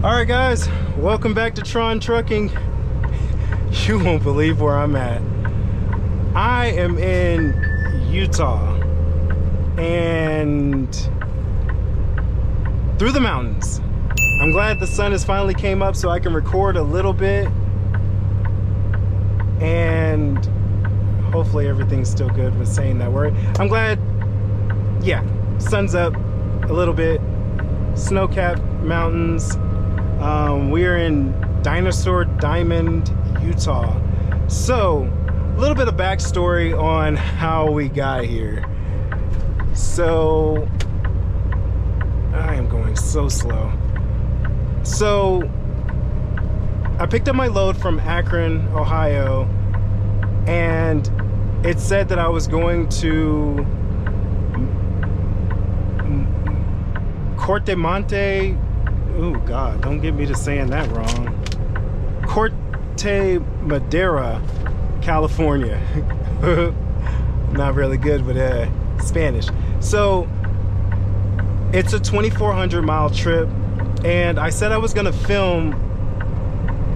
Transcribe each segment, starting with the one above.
All right, guys, welcome back to Tron Trucking. You won't believe where I'm at. I am in Utah and through the mountains. I'm glad the sun has finally came up so I can record a little bit, and hopefully everything's still good with saying that word. I'm glad, yeah, sun's up a little bit, snow-capped mountains. We're in Dinosaur Diamond, Utah. So, a little bit of backstory on how we got here. So, I am going so slow. So, I picked up my load from Akron, Ohio, and it said that I was going to Corte Oh God, don't get me to saying that wrong. Corte Madera, California. Not really good with Spanish. So it's a 2,400 mile trip, and I said I was gonna film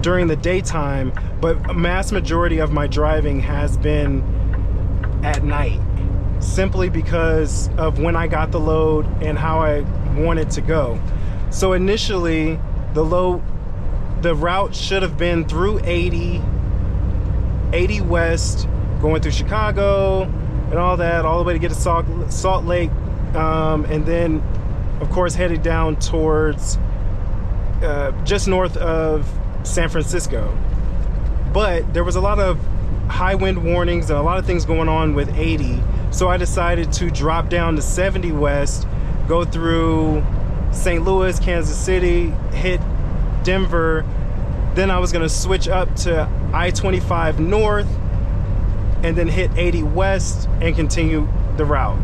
during the daytime, but a mass majority of my driving has been at night, simply because of when I got the load and how I want it to go. So initially, the route should have been through 80 West, going through Chicago and all that, all the way to get to Salt Lake, and then, of course, headed down towards just north of San Francisco. But there was a lot of high wind warnings and a lot of things going on with 80, so I decided to drop down to 70 West, go through St. Louis, Kansas City, hit Denver. Then I was gonna switch up to I-25 North and then hit 80 West and continue the route.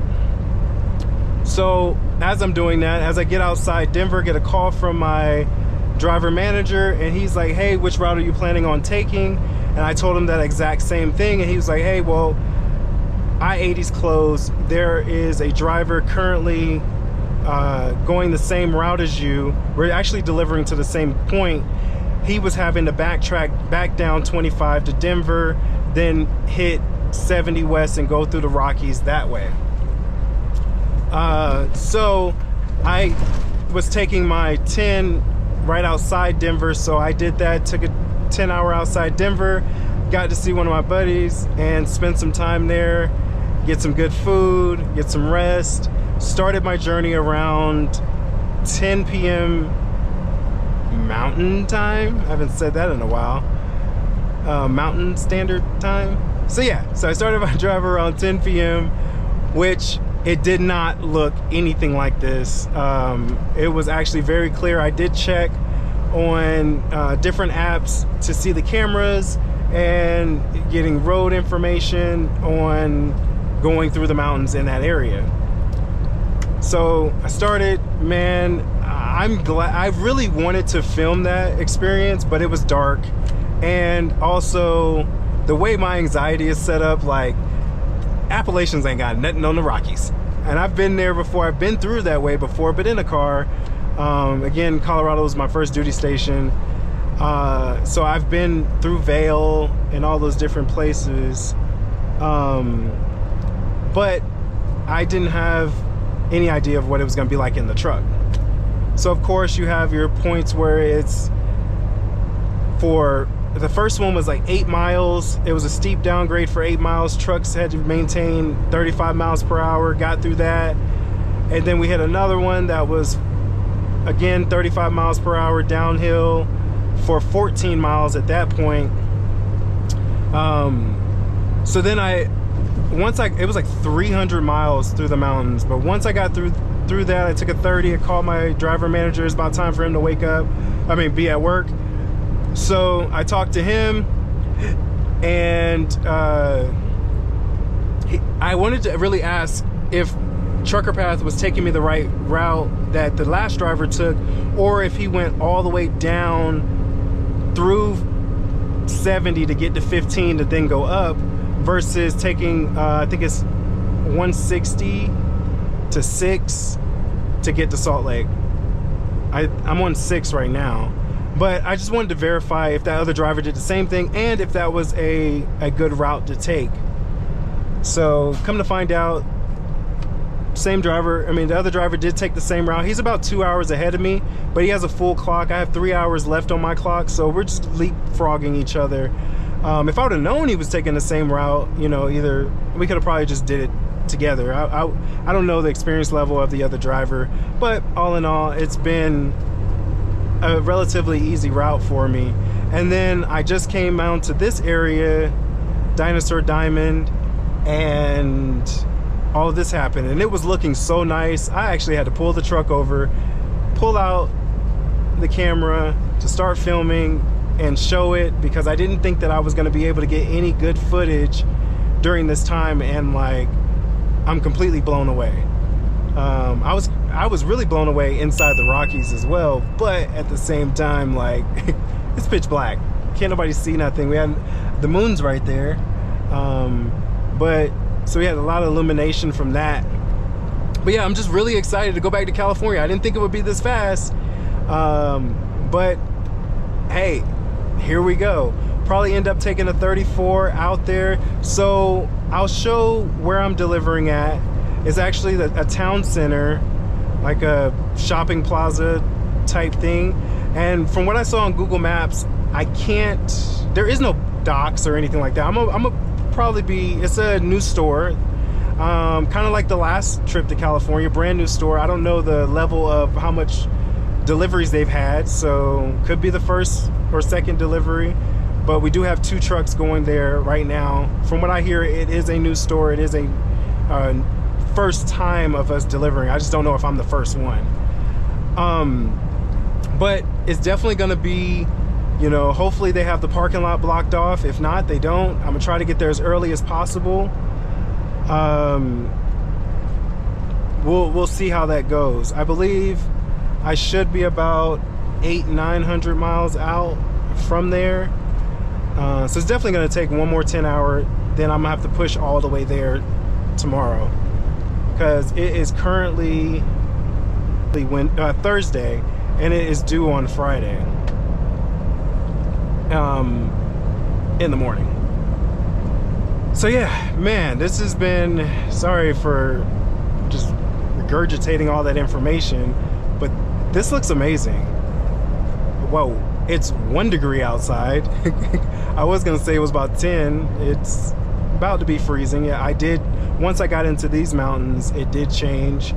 So as I'm doing that, as I get outside Denver, get a call from my driver manager, and he's like, hey, which route are you planning on taking? And I told him that exact same thing, and he was like, hey, well, I-80's closed. There is a driver currently going the same route as you. We're actually delivering to the same point. He was having to backtrack back down 25 to Denver, then hit 70 West and go through the Rockies that way. So I was taking my 10 right outside Denver, so I did that, took a 10-hour outside Denver, got to see one of my buddies and spent some time there, get some good food, get some rest. Started my journey around 10 p.m. Mountain Time. I haven't said that in a while. Mountain Standard Time. So yeah, so I started my drive around 10 p.m., which it did not look anything like this. It was actually very clear. I did check on different apps to see the cameras and getting road information on going through the mountains in that area. So I started, man, I'm glad. I really wanted to film that experience, but it was dark. And also the way my anxiety is set up, like, Appalachians ain't got nothing on the Rockies. And I've been there before. I've been through that way before, but in a car. Again, Colorado was my first duty station. So I've been through Vail and all those different places. But I didn't have any idea of what it was going to be like in the truck. So of course you have your points where it's, for the first one was like 8 miles. It was a steep downgrade for 8 miles. Trucks had to maintain 35 miles per hour, got through that. And then we hit another one that was, again, 35 miles per hour downhill for 14 miles at that point. So then it was like 300 miles through the mountains, but once I got through that, I took a 30. I called my driver manager. It's about time for him to wake up. Be at work. So I talked to him, and I wanted to really ask if Trucker Path was taking me the right route that the last driver took, or if he went all the way down through 70 to get to 15 to then go up, versus taking I think it's 160 to 6 to get to Salt Lake. I'm on 6 right now. But I just wanted to verify if that other driver did the same thing and if that was a good route to take. So come to find out, same driver, I mean, the other driver did take the same route. He's about 2 hours ahead of me, but he has a full clock. I have 3 hours left on my clock, so we're just leapfrogging each other. If I would have known he was taking the same route, you know, either we could have probably just did it together. I don't know the experience level of the other driver, but all in all, it's been a relatively easy route for me. And then I just came out to this area, Dinosaur Diamond, and all of this happened, and it was looking so nice. I actually had to pull the truck over, pull out the camera to start filming and show it, because I didn't think that I was going to be able to get any good footage during this time, and like, I'm completely blown away. I was really blown away inside the Rockies as well, but at the same time, like, it's pitch black, can't nobody see nothing. We had the moon's right there, but so we had a lot of illumination from that. But yeah, I'm just really excited to go back to California. I didn't think it would be this fast, but hey, here we go. Probably end up taking a 34 out there. So I'll show where I'm delivering at. It's actually a town center, like a shopping plaza type thing. And from what I saw on Google Maps, there is no docks or anything like that. I'm a probably be, it's a new store, kind of like the last trip to California, brand new store. I don't know the level of how much deliveries they've had, so could be the first or second delivery, but we do have 2 trucks going there right now. From what I hear, it is a new store. It is a first time of us delivering. I just don't know if I'm the first one, but it's definitely gonna be, you know, hopefully they have the parking lot blocked off. If not, they don't. I'm gonna try to get there as early as possible. We'll see how that goes. I believe I should be about 800-900 miles out from there. So it's definitely gonna take one more 10-hour. Then I'm gonna have to push all the way there tomorrow, because it is currently Thursday, and it is due on Friday. In the morning. So yeah, man, this has been, sorry for just regurgitating all that information, but this looks amazing. Whoa, it's 1 degree outside. I was gonna say it was about 10. It's about to be freezing. Yeah, once I got into these mountains, it did change.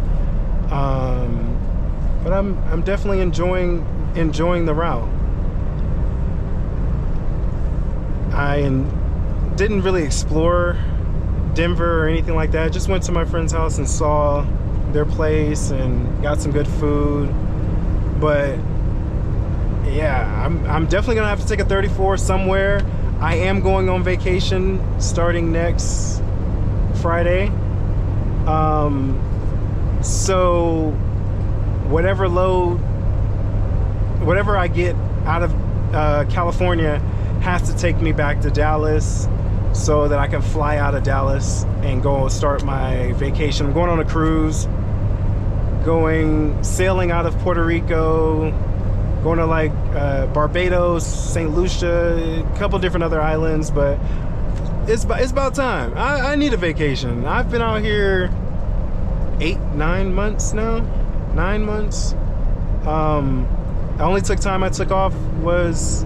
But I'm definitely enjoying the route. I didn't really explore Denver or anything like that. Just went to my friend's house and saw their place and got some good food. But yeah, I'm definitely gonna have to take a 34 somewhere. I am going on vacation starting next Friday. So whatever I get out of California has to take me back to Dallas so that I can fly out of Dallas and go start my vacation. I'm going on a cruise, sailing out of Puerto Rico, going to like Barbados, St. Lucia, a couple different other islands, but it's about time. I need a vacation. I've been out here 8-9 months now. 9 months. The only time I took off was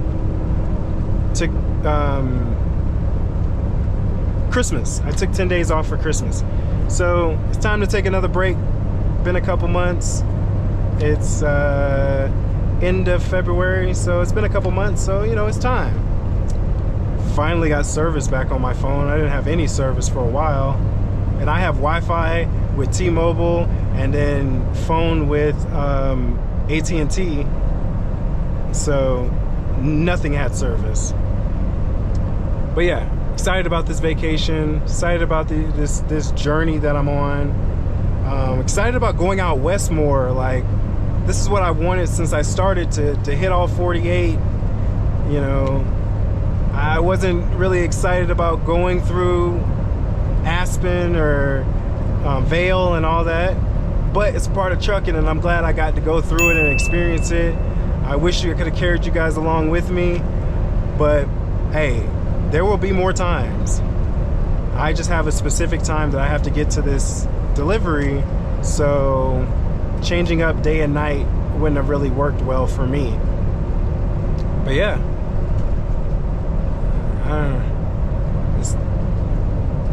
Christmas. I took 10 days off for Christmas. So it's time to take another break. Been a couple months. It's end of February, so it's been a couple months, so you know, it's time. Finally got service back on my phone. I didn't have any service for a while, and I have Wi-Fi with T-Mobile and then phone with AT&T, so nothing had service. But yeah, excited about this vacation, excited about this journey that I'm on, excited about going out west more. Like, this is what I wanted since I started, to hit all 48. You know, I wasn't really excited about going through Aspen or Vail and all that, but it's part of trucking, and I'm glad I got to go through it and experience it. I wish I could have carried you guys along with me, but hey, there will be more times. I just have a specific time that I have to get to this delivery, so changing up day and night wouldn't have really worked well for me. But yeah,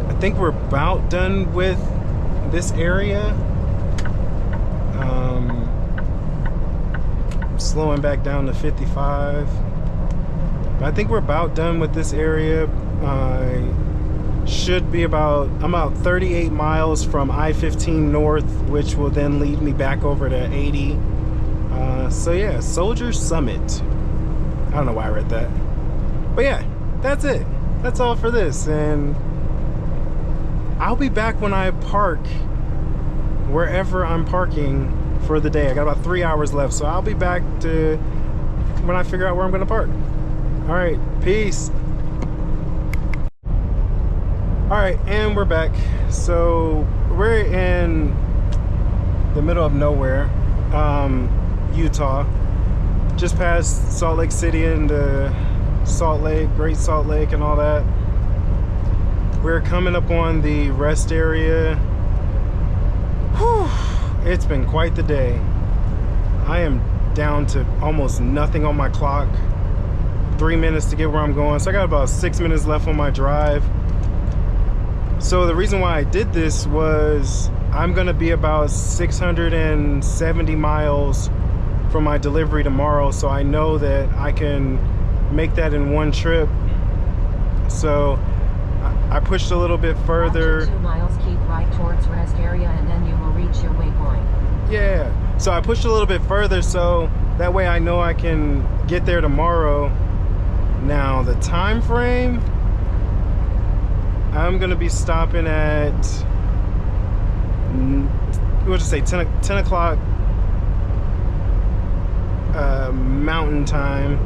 I think we're about done with this area. Slowing back down to 55. But I think we're about done with this area. Should be I'm about 38 miles from I-15 North, which will then lead me back over to 80. So yeah, Soldier Summit. I don't know why I read that. But yeah, that's it. That's all for this. And I'll be back when I park wherever I'm parking for the day. I got about 3 hours left, so I'll be back to when I figure out where I'm gonna park. All right, peace. All right, and we're back. So we're in the middle of nowhere, Utah, just past Salt Lake City and Salt Lake, Great Salt Lake and all that. We're coming up on the rest area. Whew, it's been quite the day. I am down to almost nothing on my clock. 3 minutes to get where I'm going, so I got about 6 minutes left on my drive. So the reason why I did this was I'm gonna be about 670 miles from my delivery tomorrow, so I know that I can make that in one trip. So I pushed a little bit further. After 2 miles, keep right towards rest area and then you will reach your waypoint. Yeah, so I pushed a little bit further so that way I know I can get there tomorrow. Now the time frame, I'm gonna be stopping at, we'll just say 10 o'clock Mountain Time.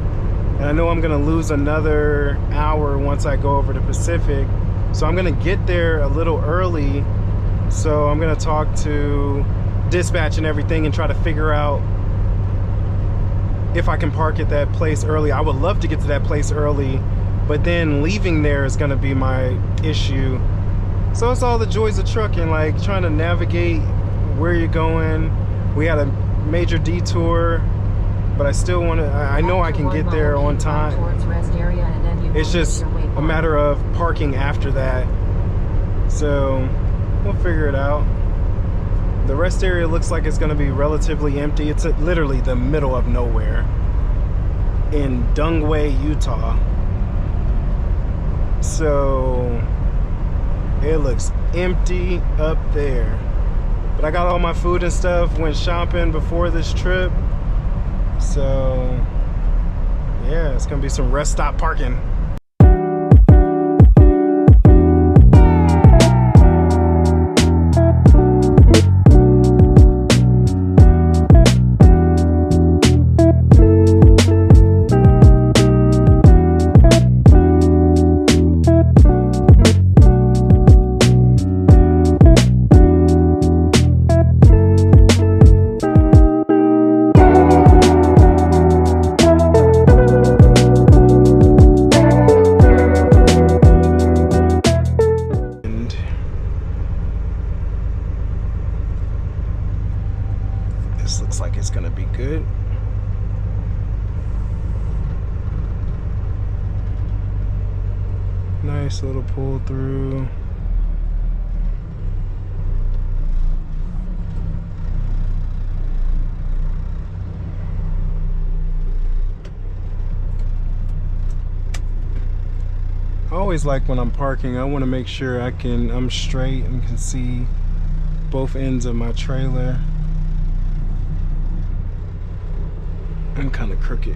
And I know I'm gonna lose another hour once I go over to Pacific. So I'm gonna get there a little early. So I'm gonna talk to dispatch and everything and try to figure out if I can park at that place early. I would love to get to that place early, but then leaving there is gonna be my issue. So it's all the joys of trucking, like trying to navigate where you're going. We had a major detour, but I still want to, I know I can get there on time. It's just a matter of parking after that. So we'll figure it out. The rest area looks like it's going to be relatively empty. It's literally the middle of nowhere in Dungway, Utah. So it looks empty up there. But I got all my food and stuff, went shopping before this trip. So yeah, it's gonna be some rest stop parking. This looks like it's gonna be good. Nice little pull through. I always like when I'm parking, I want to make sure I'm straight and can see both ends of my trailer. I'm kind of crooked.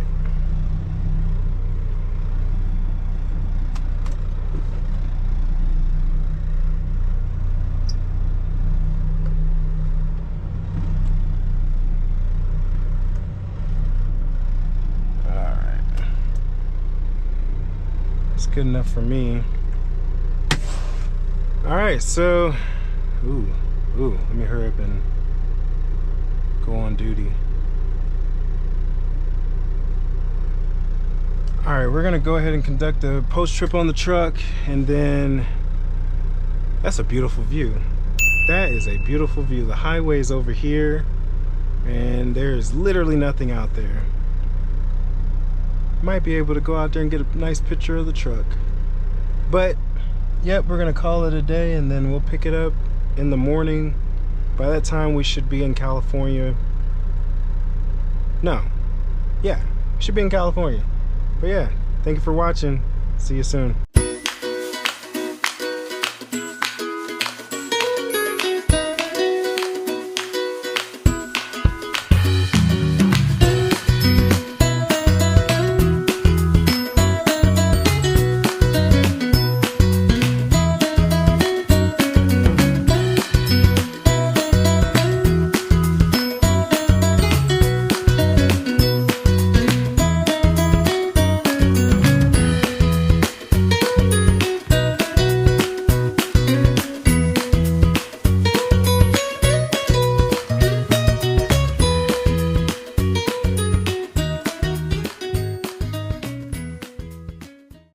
Alright. It's good enough for me. Alright, so let me hurry up and go on duty. All right, we're gonna go ahead and conduct a post trip on the truck, and then that's a beautiful view. That is a beautiful view. The highway is over here, and there's literally nothing out there. Might be able to go out there and get a nice picture of the truck. But, yep, we're gonna call it a day, and then we'll pick it up in the morning. By that time, we should be in California. No. Yeah, we should be in California. But yeah, thank you for watching. See you soon.